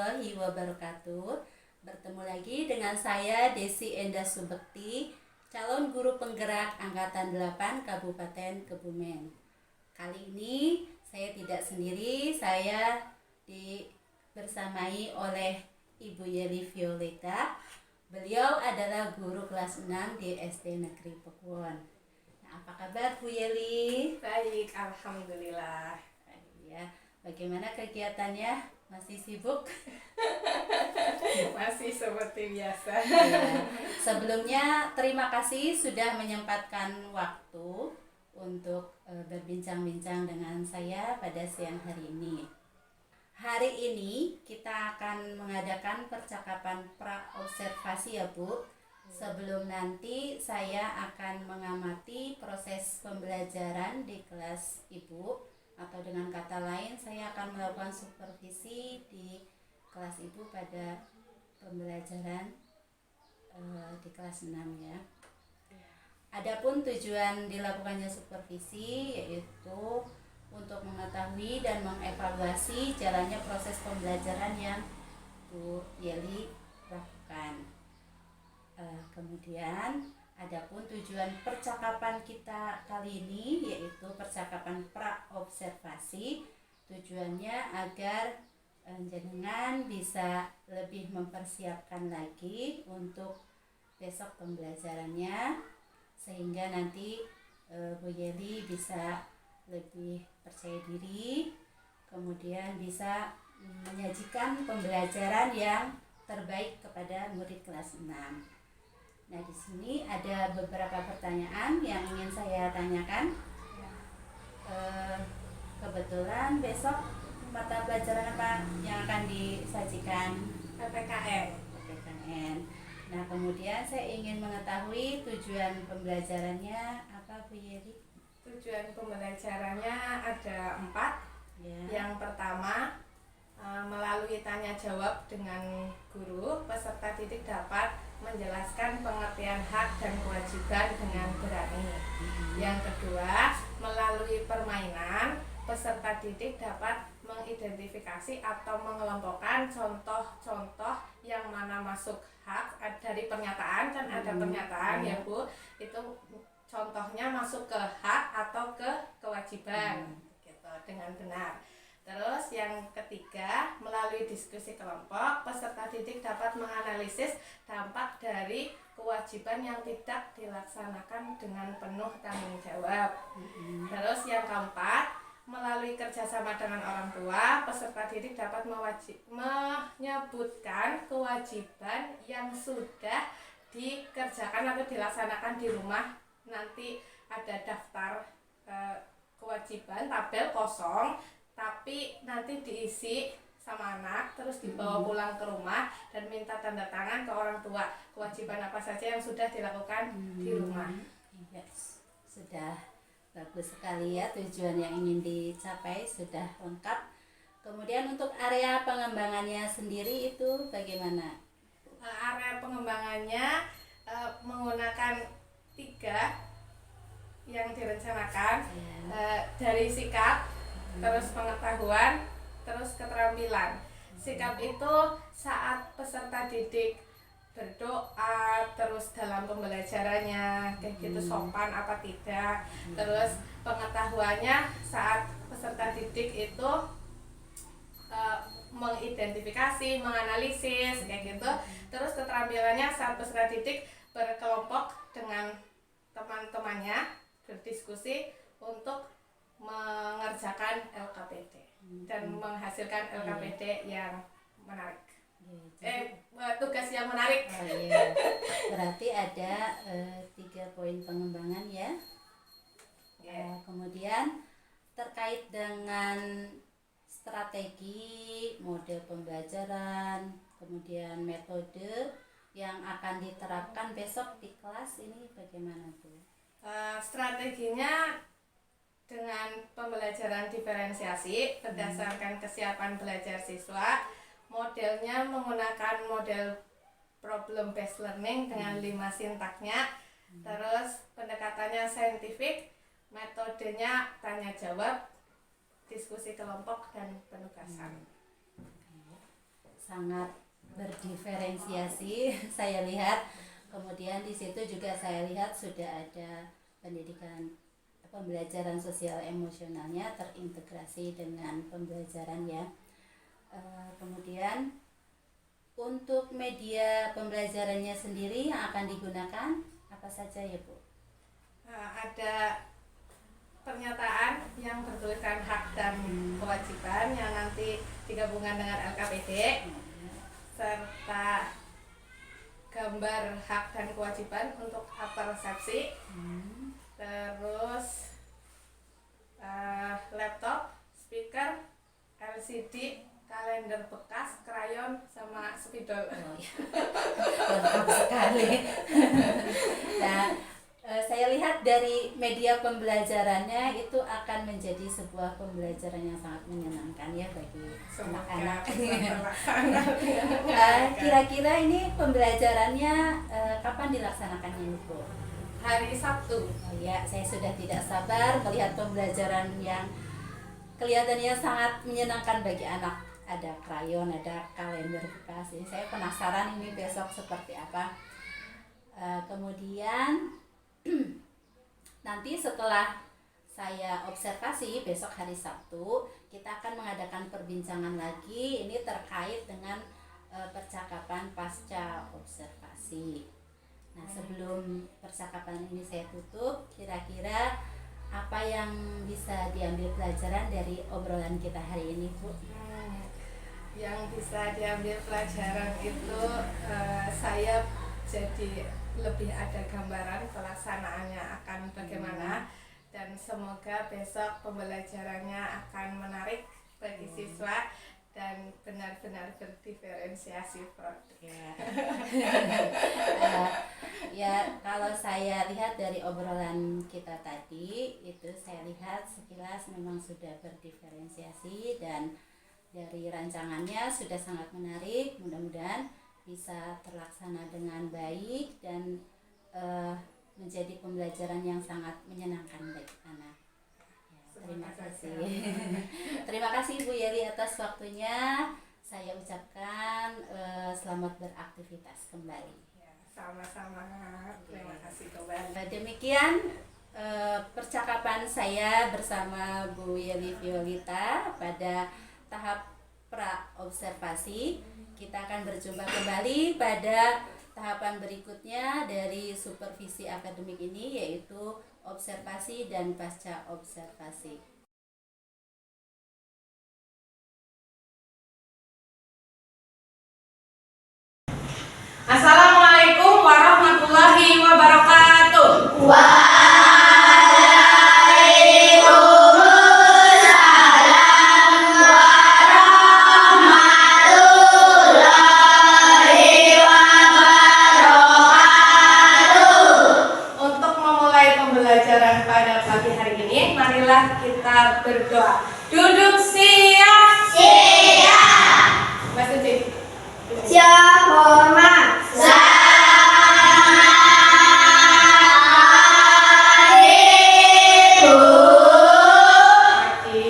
warahmatullahi wabarakatuh. Bertemu lagi dengan saya Desi Endah Subekti, calon guru penggerak Angkatan 8 Kabupaten Kebumen. Kali ini saya tidak sendiri, saya bersamai oleh Ibu Yeli Violeta. Beliau adalah guru kelas 6 di SD Negeri Pekuwon. Nah, apa kabar Bu Yeli? Baik, alhamdulillah. Ya, bagaimana kegiatannya? Masih sibuk? Masih seperti biasa. Ya. Sebelumnya terima kasih sudah menyempatkan waktu untuk berbincang-bincang dengan saya pada siang hari ini. Hari ini kita akan mengadakan percakapan pra-observasi ya Bu. Sebelum nanti saya akan mengamati proses pembelajaran di kelas Ibu, atau dengan kata lain saya akan melakukan supervisi di kelas Ibu pada pembelajaran di kelas 6 ya. Adapun tujuan dilakukannya supervisi yaitu untuk mengetahui dan mengevaluasi jalannya proses pembelajaran yang Bu Yeli lakukan. Kemudian adapun tujuan percakapan kita kali ini yaitu percakapan pra-observasi. Tujuannya agar jenengan bisa lebih mempersiapkan lagi untuk besok pembelajarannya, sehingga nanti Bu Yeli bisa lebih percaya diri, kemudian bisa menyajikan pembelajaran yang terbaik kepada murid kelas 6. Nah, di sini ada beberapa pertanyaan yang ingin saya tanyakan. Kebetulan besok mata pelajaran apa yang akan disajikan? PPKN. PPKN. Nah, kemudian saya ingin mengetahui tujuan pembelajarannya apa Bu Yeli? Tujuan pembelajarannya ada 4. Ya. Yang pertama, melalui tanya jawab dengan guru, peserta didik dapat menjelaskan pengertian hak dan kewajiban dengan berani. Yang kedua, melalui permainan, peserta didik dapat mengidentifikasi atau mengelompokkan contoh-contoh yang mana masuk hak dari pernyataan, kan ada pernyataan ya Bu, itu contohnya masuk ke hak atau ke kewajiban gitu dengan benar. Terus yang ketiga, melalui diskusi kelompok, peserta didik dapat menganalisis dampak dari kewajiban yang tidak dilaksanakan dengan penuh tanggung jawab. Terus yang keempat, melalui kerjasama dengan orang tua, peserta didik dapat menyebutkan kewajiban yang sudah dikerjakan atau dilaksanakan di rumah. Nanti ada daftar kewajiban, tabel kosong, tapi nanti diisi sama anak, terus dibawa pulang ke rumah dan minta tanda tangan ke orang tua kewajiban apa saja yang sudah dilakukan di rumah. Yes, sudah bagus sekali ya, tujuan yang ingin dicapai sudah lengkap. Kemudian untuk area pengembangannya sendiri itu bagaimana? Area pengembangannya menggunakan 3 yang direncanakan, dari sikap, terus pengetahuan, terus keterampilan. Sikap itu saat peserta didik berdoa, terus dalam pembelajarannya kayak gitu sopan apa tidak. Terus pengetahuannya saat peserta didik itu mengidentifikasi, menganalisis kayak gitu. Terus keterampilannya saat peserta didik berkelompok dengan teman-temannya, berdiskusi untuk mengerjakan LKPD dan menghasilkan LKPD yang menarik. Tugas yang menarik. Oh iya. Berarti ada 3 poin pengembangan ya. Kemudian terkait dengan strategi, model pembelajaran, kemudian metode yang akan diterapkan besok di kelas ini bagaimana Bu? Strateginya dengan pembelajaran diferensiasi berdasarkan kesiapan belajar siswa. Modelnya menggunakan model problem based learning dengan 5 sintaknya. Terus pendekatannya saintifik, metodenya tanya jawab, diskusi kelompok, dan penugasan. sangat berdiferensiasi. Saya lihat, kemudian di situ juga saya lihat sudah ada pendidikan pembelajaran sosial emosionalnya terintegrasi dengan pembelajaran ya. Kemudian untuk media pembelajarannya sendiri yang akan digunakan apa saja ya Bu? Ada pernyataan yang bertuliskan hak dan kewajiban yang nanti digabungkan dengan LKPD, serta gambar hak dan kewajiban untuk persepsi, terus laptop, speaker, LCD, kalender bekas, krayon, sama spidol. Oh, ya. Lengkap sekali. Nah, saya lihat dari media pembelajarannya itu akan menjadi sebuah pembelajaran yang sangat menyenangkan ya bagi anak-anak. Kira-kira ini pembelajarannya kapan dilaksanakannya Bu? Hari Sabtu. Oh ya, saya sudah tidak sabar melihat pembelajaran yang kelihatannya sangat menyenangkan bagi anak. Ada krayon, ada kalender bekas. Saya penasaran ini besok seperti apa. Kemudian nanti setelah saya observasi besok hari Sabtu, kita akan mengadakan perbincangan lagi ini terkait dengan percakapan pasca observasi. Nah, sebelum percakapan ini saya tutup, kira-kira apa yang bisa diambil pelajaran dari obrolan kita hari ini, Bu? Yang bisa diambil pelajaran itu saya jadi lebih ada gambaran pelaksanaannya akan bagaimana, dan semoga besok pembelajarannya akan menarik bagi siswa dan benar-benar berdiferensiasi produk. Ya, kalau saya lihat dari obrolan kita tadi itu saya lihat sekilas memang sudah berdiferensiasi dan dari rancangannya sudah sangat menarik. Mudah-mudahan bisa terlaksana dengan baik dan menjadi pembelajaran yang sangat menyenangkan bagi anak. Ya, terima kasih. Terima kasih Bu Yeli atas waktunya. Saya ucapkan selamat beraktivitas kembali. Ya, sama-sama. Terima kasih kembali. Demikian percakapan saya bersama Bu Yeli Violita pada tahap pra-observasi. Kita akan berjumpa kembali pada tahapan berikutnya dari supervisi akademik ini, yaitu observasi dan pasca observasi. Assalamualaikum warahmatullahi wabarakatuh. Untuk memulai pembelajaran pada pagi hari ini, marilah kita berdoa. Duduk siap. Mas Uci. Siap, hormat. Mati.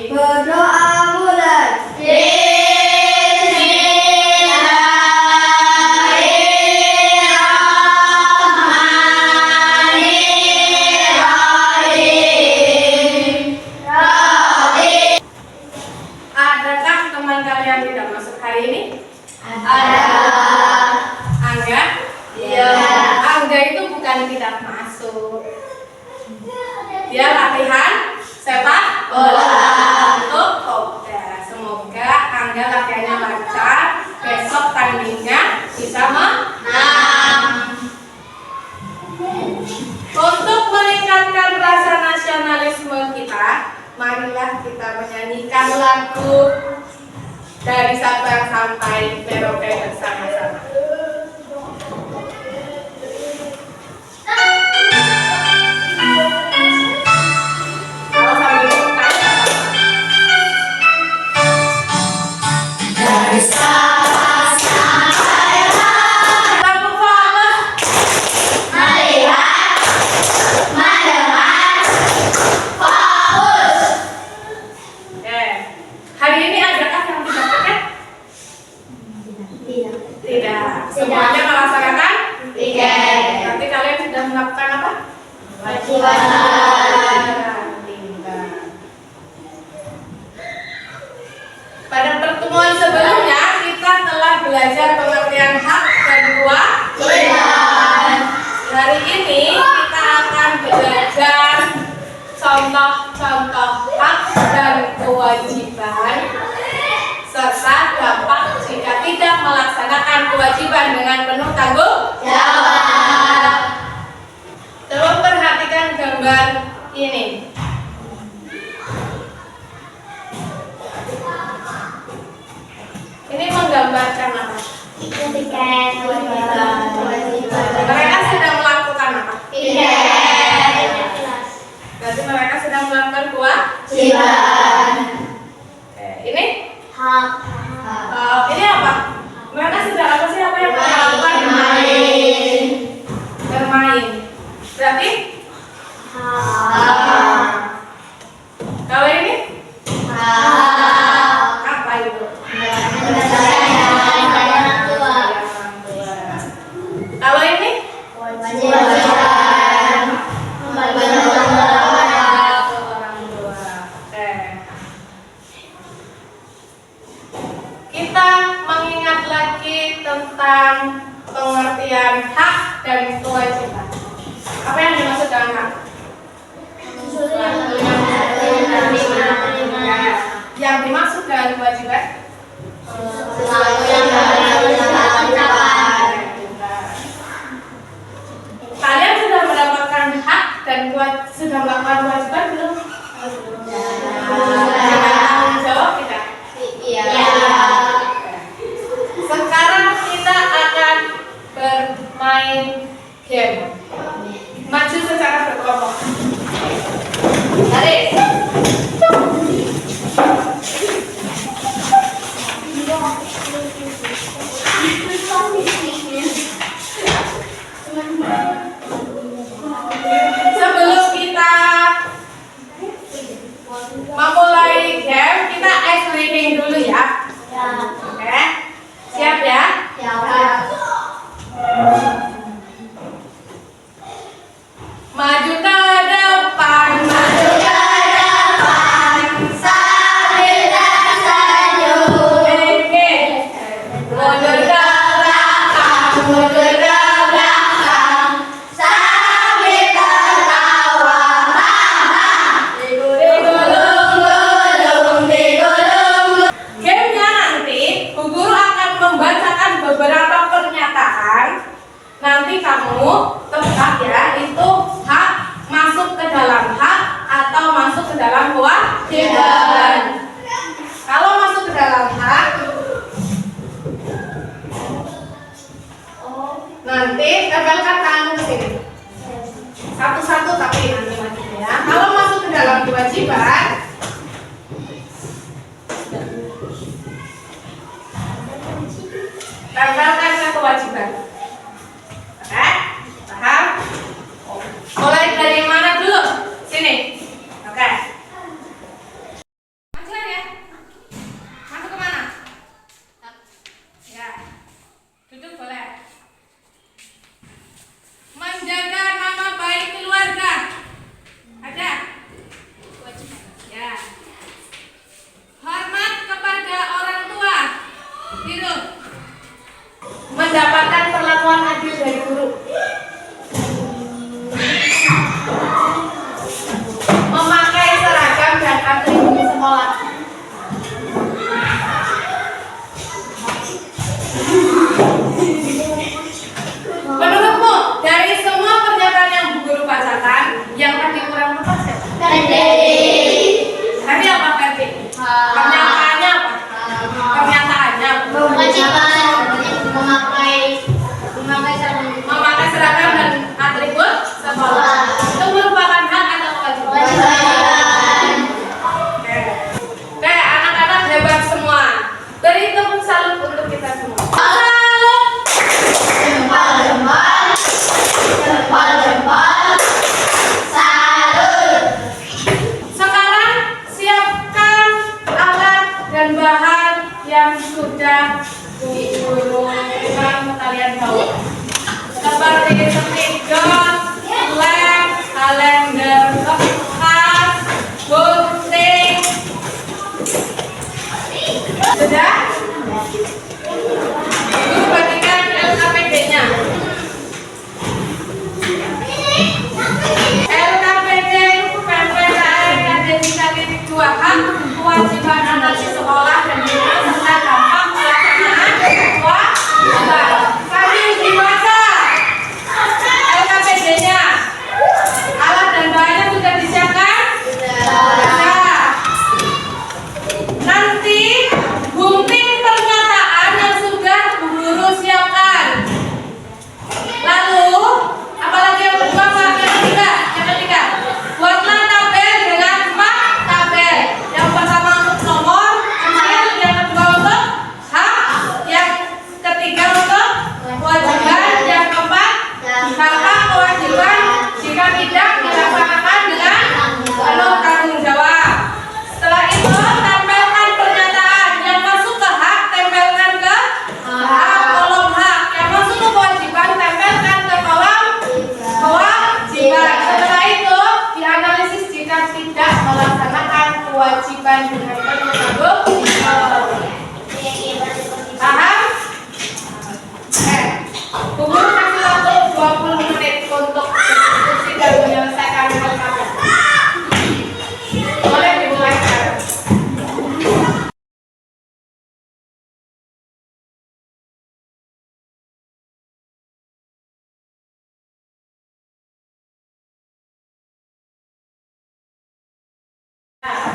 Berdoa mulai. Adakah teman kalian tidak masuk hari ini? Ada. Angga? Iya. Angga itu bukan tidak masuk. Dia latihan sepak bola untuk Kopda. Semoga Angga latihannya lancar. Besok tandingnya bisa menang. Untuk meningkatkan rasa nasionalisme kita, marilah kita menyanyikan lagu dari Sabang sampai Merauke bersama-sama. Kalau sambil tepuk tangan, Dari Sabang sampai tepuk tangan. melihat, mendengar, fokus. Hari ini adakah yang tidak pakai? Tidak. Semuanya melaksanakan? Tidak. Nanti kalian sudah melakukan apa? Kewajiban. Pintar. Pada pertemuan sebelumnya kita telah belajar pengertian hak dan kewajiban. Hari ini kita akan belajar contoh-contoh hak dan kewajiban serta dampak jika tidak melaksanakan kewajiban dengan penuh tanggung jawab. Coba perhatikan gambar ini. Ini menggambarkan apa? Mereka sedang melakukan apa? Berarti mereka sedang melakukan kewajiban. Ini? Ini apa? Mereka sedang apa sih? Apa yang mereka lakukan? Bermain. Berarti? Kalau ini? Apa itu? Kalau ini? Kita mengingat lagi tentang pengertian hak dan kewajiban. Apa yang dimaksud dengan hak? Yang dimaksud dengan kewajiban? Kalian sudah mendapatkan hak dan sudah melakukan kewajiban belum? Tanggung jawab tidak? Sekarang kita akan bermain game. Maju secara berkelompok. Tarik. Sebelum kita memulai game, kita ice breaking dulu ya. Oke, siap ya? Maju ke depan, maju ke depan, sambil tersenyum. Mundur ke belakang, Mundur ke belakang, sambil tertawa. Digulung-gulung, digulung-gulung. Gamenya nanti Bu Guru akan membacakan beberapa pernyataan. Nanti kamu tebak ya, itu hak masuk ke dalam hak atau masuk ke dalam kewajiban. Kalau masuk ke dalam hak, nanti tempelkan tanganmu ke sini. Satu-satu tapi nanti majunya ya. Kalau masuk ke dalam kewajiban, tempelkan ke kewajiban. Oke? Paham? Mulai dari mana dulu? Sini. Oke. Maju ya. Masuk ke mana? Ya. Duduk boleh. Menjaga nama baik keluarga. Ada? Kewajiban.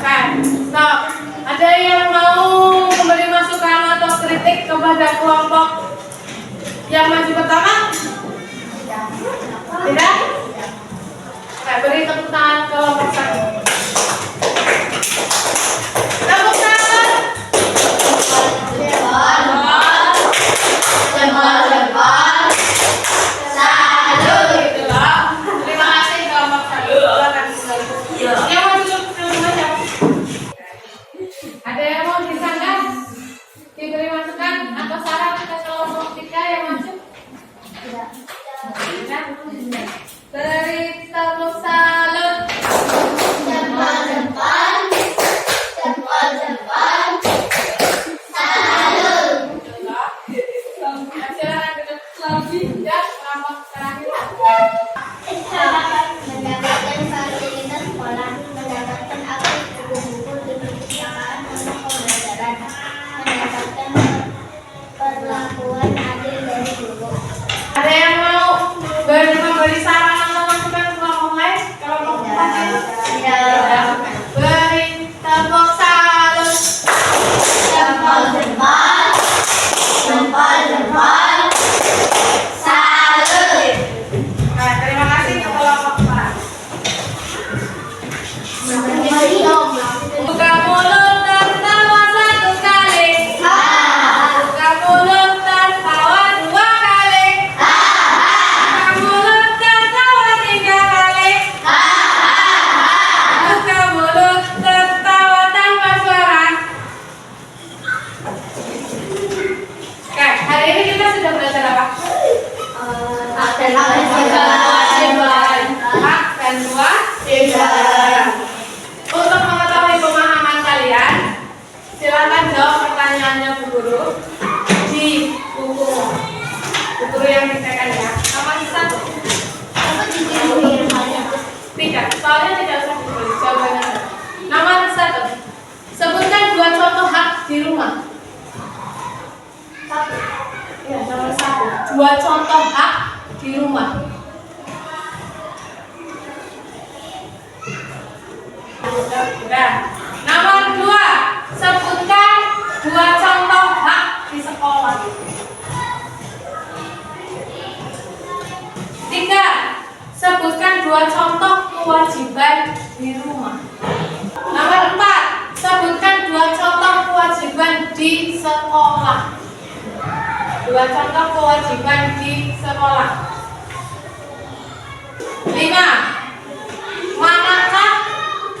Oke, stop. Ada yang mau memberi masukan atau kritik kepada kelompok yang maju pertama? Tidak? Oke, beri tepuk tangan kelompok satu. Tepuk tangan. Jempol, salut. Gitu loh. Terima kasih kelompok satu. Silakan. Yang mau duduk aja. Ada yang mau disanggah? Diberi masukan atau saran ke kelompok 3 yang maju? Tidak. Beri tepuk salut. Jempol, salut. Silakan duduk lagi ya, kelompok terakhir. Mendapatkan fasilitas sekolah, mendapatkan akses buku-buku di perpustakaan untuk pembelajaran, mendapatkan perlakuan adil dari guru. Ada yang mau memberi saran atau masukan ke kelompok lain? Kelompok terakhir. Tidak. Beri tepuk salut. Jempol, salut. Nah, terima kasih ke kelompok 4. Buka mulut tertawa 1 kali. Buka mulut tertawa 2 kali. Buka mulut tertawa 3 kali. Buka mulut tertawa tanpa suara. Oke, hari ini kita sudah belajar apa? Hak dan kewajiban. Untuk mengetahui pemahaman kalian, silakan jawab pertanyaannya Bu Guru di buku yang ditekan ya. Nomor 1. Tidak, soalnya tidak usah ditulis jawabannya. Nomor 1. Sebutkan 2 contoh hak di rumah. Ya, nomor 1. 2 contoh hak di rumah. Sudah. Nomor 2. Sebutkan 2 contoh hak di sekolah. 3. Sebutkan 2 contoh kewajiban di rumah. Nomor 4. Sebutkan 2 contoh kewajiban di sekolah. 2 contoh kewajiban di sekolah. 5. Manakah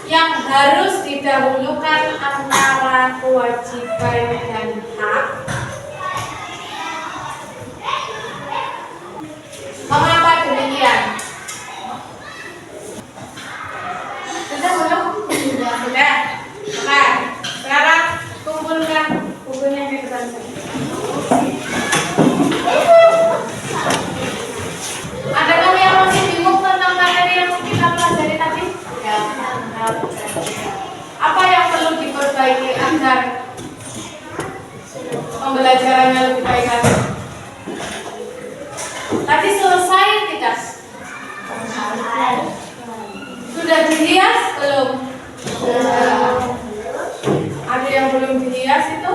yang harus didahulukan antara kewajiban dan hak? Mengapa demikian? Sudah belum? Sudah. Oke, sekarang kumpulkan bukunya di depan saya. Adakah yang masih bingung tentang materi yang kita pelajari tadi? Ya. Apa yang perlu diperbaiki agar pembelajarannya lebih baik lagi? Tadi selesai tidak? Sudah dihias belum? Ada yang belum dihias itu?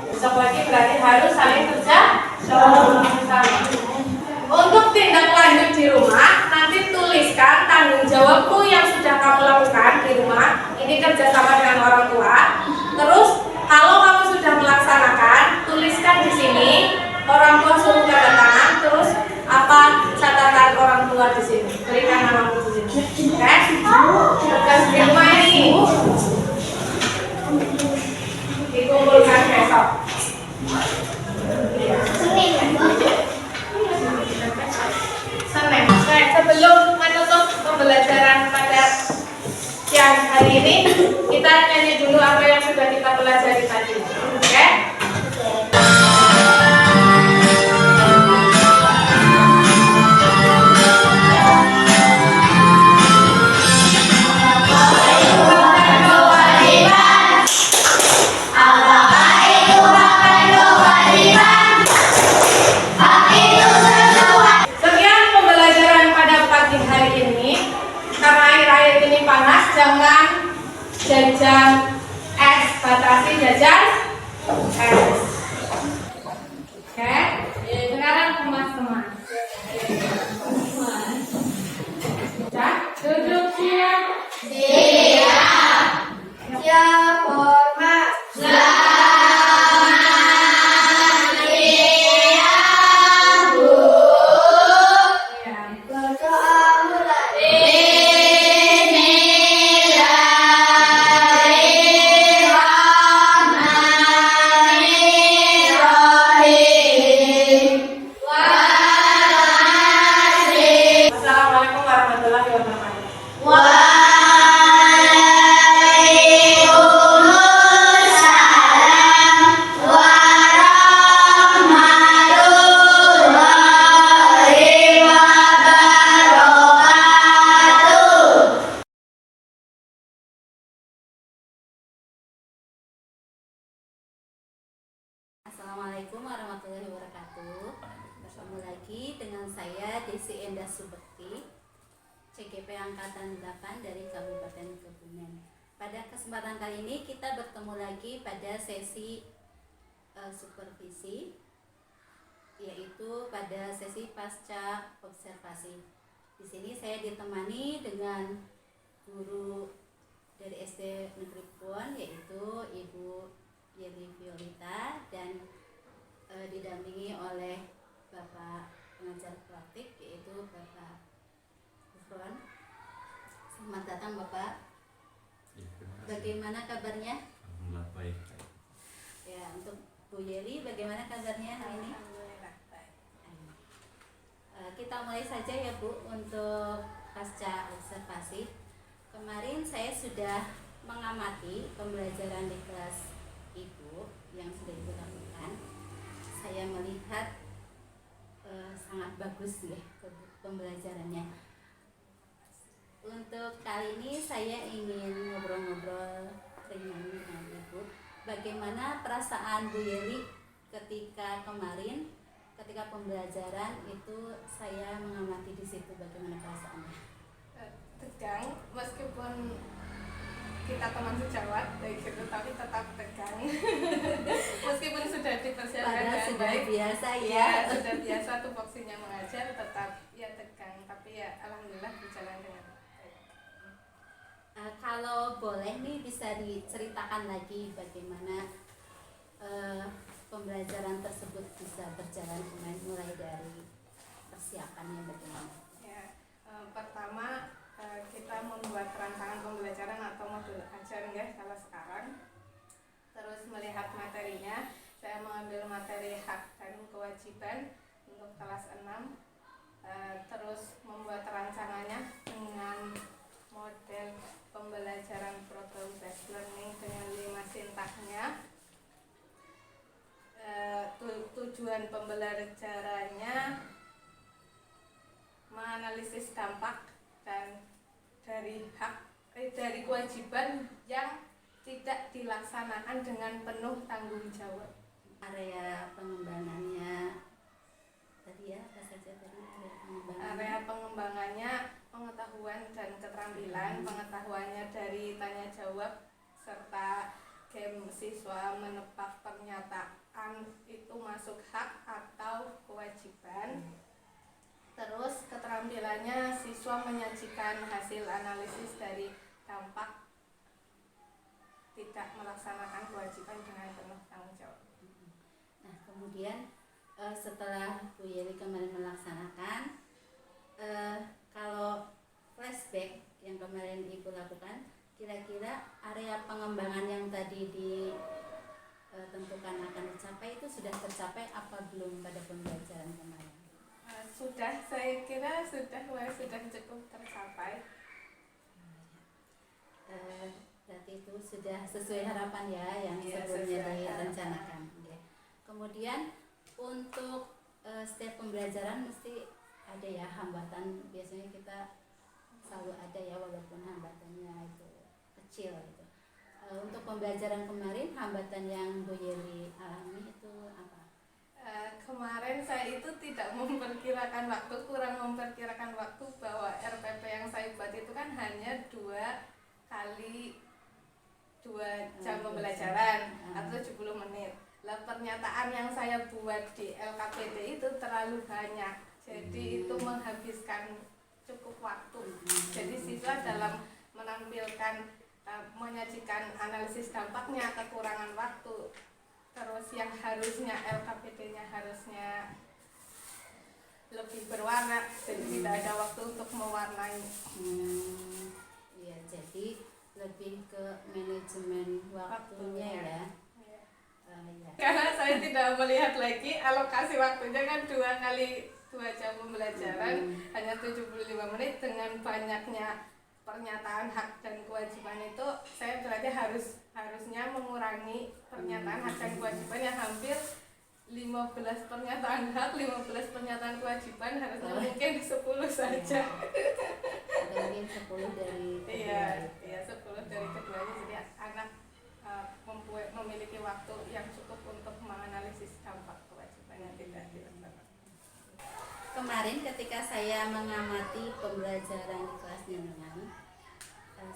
Besok lagi berarti harus saling kerja sama. Untuk tindak lanjut di rumah, nanti tuliskan tanggung jawabmu yang sudah kamu lakukan di rumah. Ini kerjasama dengan orang tua. Terus kalau kamu sudah melaksanakan, tuliskan di sini. Orang tua suruh tanda tangan. Terus apa catatan orang tua di sini? Berikan namamu di sini. Oke? Tugas di rumah ini dikumpulkan besok. Desi Endah Subekti, CGP Angkatan 8 dari Kabupaten Kebumen. Pada kesempatan kali ini kita bertemu lagi pada sesi supervisi, yaitu pada sesi pasca observasi. Di sini saya ditemani dengan guru dari SD Negeri Pon, yaitu Ibu Yeli Violita, dan didampingi oleh Bapak pengajar praktik, yaitu Bapak Gufron. Selamat datang Bapak. Ya, terima kasih. Bagaimana kabarnya? Alhamdulillah baik. Ya, untuk Bu Yeli bagaimana kabarnya hari ini? Alhamdulillah baik. Kita mulai saja ya Bu untuk pasca observasi. Kemarin saya sudah mengamati pembelajaran di kelas Ibu yang sudah Ibu lakukan. Saya melihat sangat bagus ya pembelajarannya. Untuk kali ini saya ingin ngobrol-ngobrol ringan dengan Ibu. Bagaimana perasaan Bu Yeli ketika kemarin ketika pembelajaran itu saya mengamati di situ, bagaimana perasaannya? Tegang, meskipun kita teman sejawat baik gitu, tapi tetap tegang. Meskipun sudah dipersiapkan Padahal dengan sudah baik, biasa ya ya. sudah biasa tupoksinya mengajar, tetap ya tegang, tapi ya alhamdulillah berjalan dengan baik. Kalau boleh nih bisa diceritakan lagi bagaimana pembelajaran tersebut bisa berjalan kemarin, mulai dari persiapannya bagaimana? Ya, pertama kita membuat rancangan pembelajaran atau modul ajar ya kalau sekarang. Terus melihat materinya, saya mengambil materi hak dan kewajiban untuk kelas 6. Terus membuat rancangannya dengan model pembelajaran program based learning dengan 5 sintahnya. Tujuan pembelajarannya menganalisis dampak dan dari kewajiban yang tidak dilaksanakan dengan penuh tanggung jawab. Area pengembangannya tadi ya, apa saja tadi Area pengembangannya pengetahuan dan keterampilan. Pengetahuannya dari tanya jawab serta game siswa menebak pernyataan itu masuk hak atau kewajiban. Terus keterampilannya siswa menyajikan hasil analisis dari dampak tidak melaksanakan kewajiban dengan penuh tanggung jawab. Nah, kemudian setelah Bu Yeli kemarin melaksanakan, kalau flashback yang kemarin Ibu lakukan, kira-kira area pengembangan yang tadi ditentukan akan dicapai itu sudah tercapai apa belum pada pembelajaran kemarin? Sudah, saya kira sudah cukup tercapai. Berarti itu sudah sesuai harapan ya yang Ya, sebelumnya sesuai direncanakan. Oke. Kemudian untuk setiap pembelajaran mesti ada ya hambatan, biasanya kita selalu ada ya walaupun hambatannya itu kecil gitu. Untuk pembelajaran kemarin hambatan yang Bu Yeli alami itu apa? Kemarin saya itu tidak memperkirakan waktu, kurang memperkirakan waktu bahwa RPP yang saya buat itu kan hanya 2 kali 2 jam pembelajaran atau 70 menit. Lah pernyataan yang saya buat di LKPD itu terlalu banyak, jadi itu menghabiskan cukup waktu. Jadi siswa dalam menampilkan menyajikan analisis dampaknya kekurangan waktu. Terus yang harusnya LKPD-nya harusnya lebih berwarna, jadi tidak ada waktu untuk mewarnai. Iya, jadi lebih ke manajemen waktunya ya. Ya. Ya. Karena saya tidak melihat lagi alokasi waktunya kan 2 kali 2 jam pembelajaran hanya 75 menit, dengan banyaknya pernyataan hak dan kewajiban itu saya berarti harusnya mengurangi pernyataan hak dan kewajiban yang hampir 15 pernyataan hak, 15 pernyataan kewajiban, harusnya mungkin 10 saja. Atau mungkin 10 dari Iya, 10 dari keduanya, jadi anak memiliki waktu yang cukup untuk menganalisis dampak kewajiban yang tidak dilaksanakan. kemarin ketika saya mengamati pembelajaran di kelas jenengan,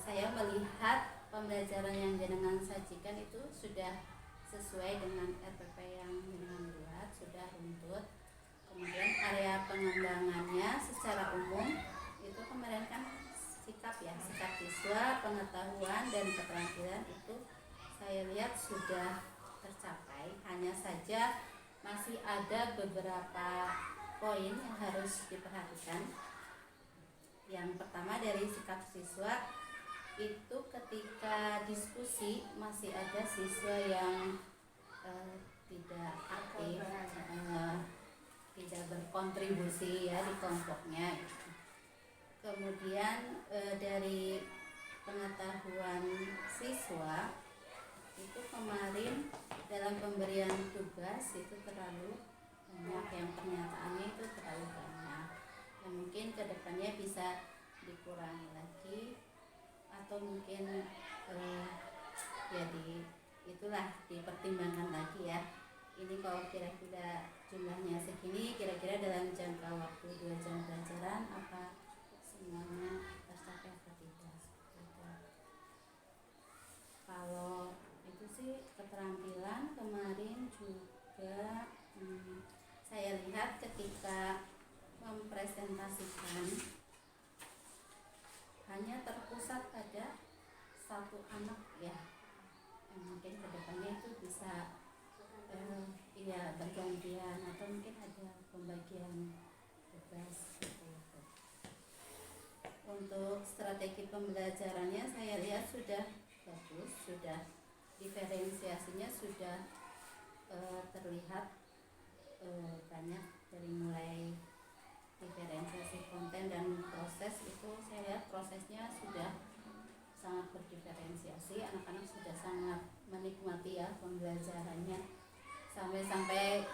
saya melihat pembelajaran yang jenengan sajikan itu sudah sesuai dengan RPP yang jenengan buat, sudah runtut. Kemudian area pengembangannya secara umum itu kemarin kan sikap siswa, pengetahuan dan keterampilan itu saya lihat sudah tercapai. Hanya saja masih ada beberapa poin yang harus diperhatikan. Yang pertama dari sikap siswa itu ketika diskusi masih ada siswa yang tidak aktif, tidak berkontribusi ya di kelompoknya. Kemudian dari pengetahuan siswa itu kemarin dalam pemberian tugas itu terlalu banyak, yang pernyataannya itu terlalu banyak. Yang mungkin kedepannya bisa dikurangi lagi atau mungkin itulah dipertimbangkan lagi ya. Ini kalau kira-kira jumlahnya segini, kira-kira dalam jangka waktu 2 jam pelajaran apa semuanya tercapai atau tidak, seperti itu. Kalau itu sih keterampilan kemarin juga saya lihat ketika mempresentasikan hanya terpusat pada satu anak ya, yang mungkin kedepannya itu bisa bergantian atau mungkin ada pembagian tugas gitu. Untuk strategi pembelajarannya saya lihat sudah bagus, sudah diferensiasinya sudah terlihat banyak, dari mulai diferensiasi konten dan proses itu saya lihat prosesnya sudah sangat berdiferensiasi. Anak-anak sudah sangat menikmati ya pembelajarannya, sampai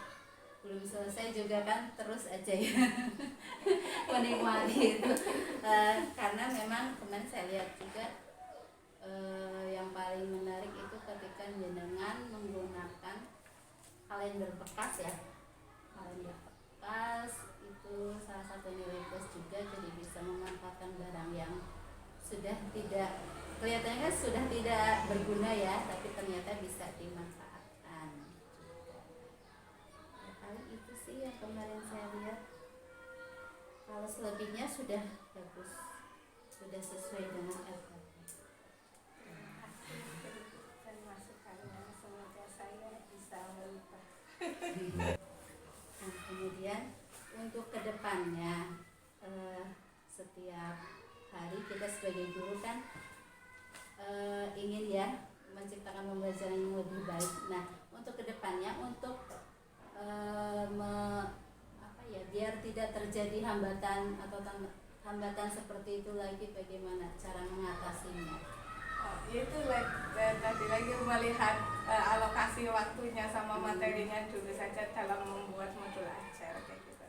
belum selesai juga kan terus aja ya menikmati itu. Karena memang kemarin saya lihat juga yang paling menarik itu ketika jenengan menggunakan kalender bekas ya. Kalender bekas itu salah satu nilai plus juga, jadi bisa memanfaatkan barang yang sudah tidak kelihatannya kan sudah tidak berguna ya, tapi ternyata bisa dimanfaatkan. Ya, paling itu sih yang kemarin saya lihat. Kalau selebihnya sudah bagus, sudah sesuai dengan RPP. Dan masukannya semoga saya bisa merubah. Nah, kemudian untuk kedepannya setiap hari kita sebagai guru kan ingin ya menciptakan pembelajaran yang lebih baik. Nah, untuk kedepannya untuk biar tidak terjadi hambatan atau hambatan seperti itu lagi, bagaimana cara mengatasinya? Itu tadi lagi melihat alokasi waktunya sama materinya dulu saja dalam membuat modul ajar kayak gitu.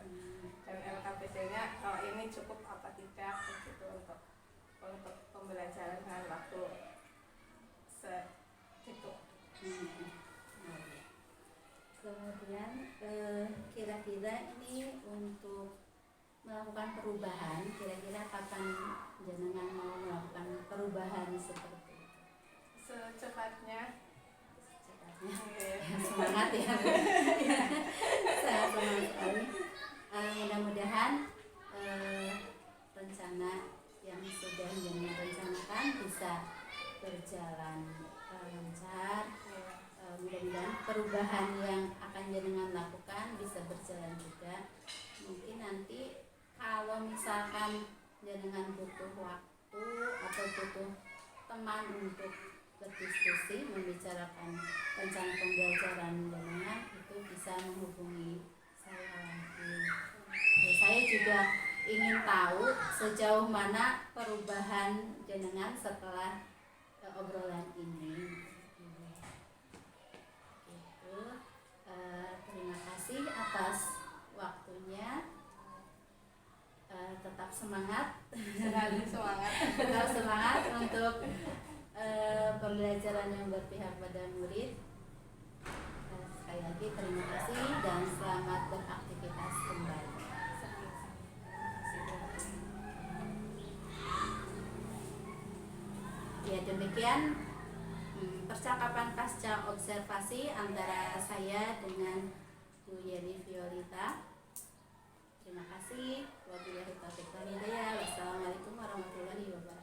Dan LKPD-nya ini cukup apa tidak begitu untuk pembelajaran dengan waktu segitu. Kemudian kira-kira ini untuk melakukan perubahan, kira-kira kapan jenengan mau melakukan perubahan seperti itu? Secepatnya. Semangat ya. Saya semangat sekali. Mudah-mudahan rencana yang sudah jenengan rencanakan bisa berjalan lancar. Mudah-mudahan perubahan yang akan jenengan lakukan bisa berjalan juga. Mungkin nanti kalau misalkan jenengan butuh waktu atau butuh teman untuk berdiskusi membicarakan rencana pembelajaran jenengan, itu bisa menghubungi saya lagi. Ya, saya juga ingin tahu sejauh mana perubahan jenengan setelah obrolan ini. Terima kasih atas waktunya. Tetap semangat, Selalu semangat. tetap semangat untuk pembelajaran yang berpihak pada murid. Sekali lagi terima kasih dan selamat beraktivitas kembali. Ya demikian percakapan pasca observasi antara saya dengan Bu Yeni Violita. Terima kasih. Wabillahi taufiq wal hidayah. Wassalamualaikum warahmatullahi wabarakatuh.